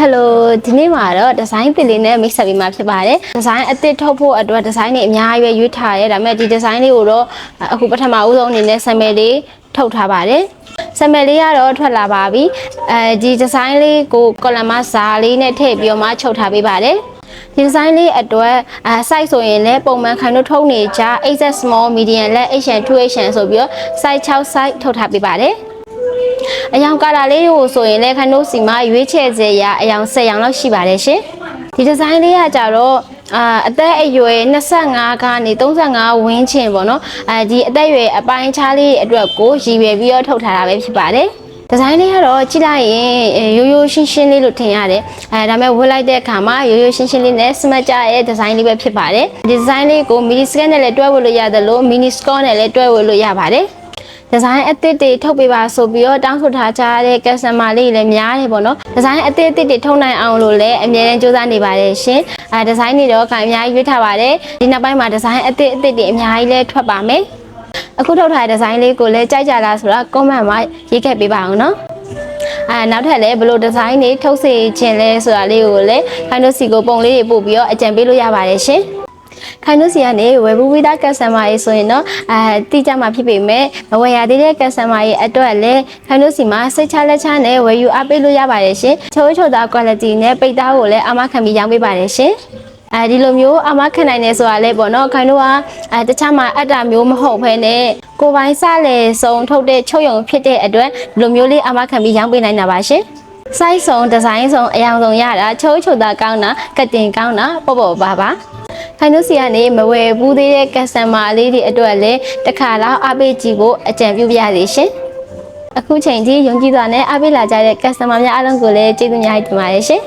Hello ဒီနေ့မှာတော့ design တင်လေးနဲ့ mix ဆက်ပြီးမှဖြစ်ပါတယ် design အသစ်ထုတ်ဖို့အတွက် design တွေအများကြီးပဲရွေးထားရဲဒါပေမဲ့ဒီ design လေးကိုတော့အခုပထမဦးဆုံးအနေနဲ့ sample လေးထုတ်ထားပါတယ် sample လေးကတော့ထွက်လာပါပြီဒီ design လေးကို column မှာစာလေးနဲ့ထည့်ပြီးတော့မှချုပ်ထားပေးပါတယ်ဒီ design လေးအတွက်size ဆိုရင်လည်းပုံမှန်ခိုင်တို့ထုတ်နေကြ XS small medium และ HN 2HN ဆိုပြီးတော့ size 6 size ထုတ်ထားပေးပါတယ်အယောင်ကာလာလေးကိုဆိုရင်လည်းခဏို့စီမှာရွေးချယ်စေရအယောင်10ရောင်လောက်ရှိပါတယ်ရှင်ဒီဒီဇိုင်းလေးကကြတော့အသက်အရွယ်25ကနေ35ဝန်းကျင်ပေါ့နော်ဒီအသက်အရွယ်အပိုင်းခြားလေးအတွက်ကိုရည်ရွယ်ပြီးတော့ထုတ်ထားတာပဲဖြစ်ပါတယ်ဒီဇိုင်းလေးကတော့ကြည့်လိုက်ရင်ရိုးရိုးရှင်းရှင်းလေးလို့ထင်ရတယ်ဒါပေမဲ့ဝတ်လိုက်တဲ့အခါမှာရိုးရိုးရှင်းရှင်းလေးနဲ့စမတ်ကြရဲ့ဒီဇိုင်းလေးပဲဖြစ်ပါတယ်ဒီဒီဇိုင်းလေးကို mini skirt နဲ့လည်းတွဲဝတ်လို့ရတယ်လို့ mini skirt နဲ့လည်းတွဲဝတ်လို့ရပါတယ်ဒီဇိုင်းအသစ်တွေထုတ်ပေးပါဆိုပြီးတော့တောင်းဆိုထားကြတဲ့ customer လေးတွေလည်းများတယ်ပေါ့နော်ဒီဇိုင်းအသစ်တွေထုတ်နိုင်အောင်လို့လည်းအမြဲတမ်းစူးစမ်းနေပါတယ်ရှင်ဒီဇိုင်းတွေတော့အများကြီးရွေးထားပါတယ်ဒီနောက်ပိုင်းမှာဒီဇိုင်းအသစ်တွေအများကြီးလည်းထွက်ပါမယ်အခုထုတ်ထားတဲ့ဒီဇိုင်းလေးကိုလည်းကြိုက်ကြလားဆိုတော့ comment မှာရေးခဲ့ပေးပါအောင်နော်နောက်ထပ်လည်းဘယ်လိုဒီဇိုင်းတွေထုတ်စေခြင်းလဲဆိုတာလေးကိုလည်းခိုင်တို့စီကိုပုံလေးတွေပို့ပြီးတော့အကြံပေးလို့ရပါတယ်ရှင်ခိုင်တို့စီကနေဝယ်ဘူးဝိသား customer ရေးဆိုရင်တော့တိကျမှဖြစ်ပေမဲ့မဝယ်ရသေးတဲ့ customer ရေးအတွက်လည်းခိုင်တို့စီမှာစိတ်ချလက်ချနဲ့ဝယ်ယူအားပေးလို့ရပါတယ်ရှင်ချိုးသား quality နဲ့ပိတ်သားကိုလည်းအမခံပြီးရောင်းပေးပါတယ်ရှင်ဒီလိုမျိုးအမခံနိုင်နေဆိုတာလေပေါ့နော်ခိုင်တို့ကတခြားမှာအတ္တမျိုးမဟုတ်ဘဲနဲ့ကိုပိုင်းစလေဆုံးထုတ်တဲ့ချုပ်ယုံဖြစ်တဲ့အတွက်ဒီလိုမျိုးလေးအမခံပြီးရောင်းပေးနိုင်တာပါရှင်size ဆုံး design ဆုံးအယောင်ဆုံးရတာချိုးသားကောင်းတာကတင်ကောင်းတာပေါ့ပါခိုင်တို့စီကနေမဝယ်ဘူးသေးတဲ့ customer လေးတွေအတွက်လည်းတစ်ခါလောက်အားပေးကြည့်ဖို့အကြံပြုပြရစီရှင်အခုချိန်ကြီးယုံကြည်စွာနဲ့အားပေးလာကြတဲ့ customer များအားလုံးကိုလည်းကျေးဇူးများတင်ပါတယ်ရှင်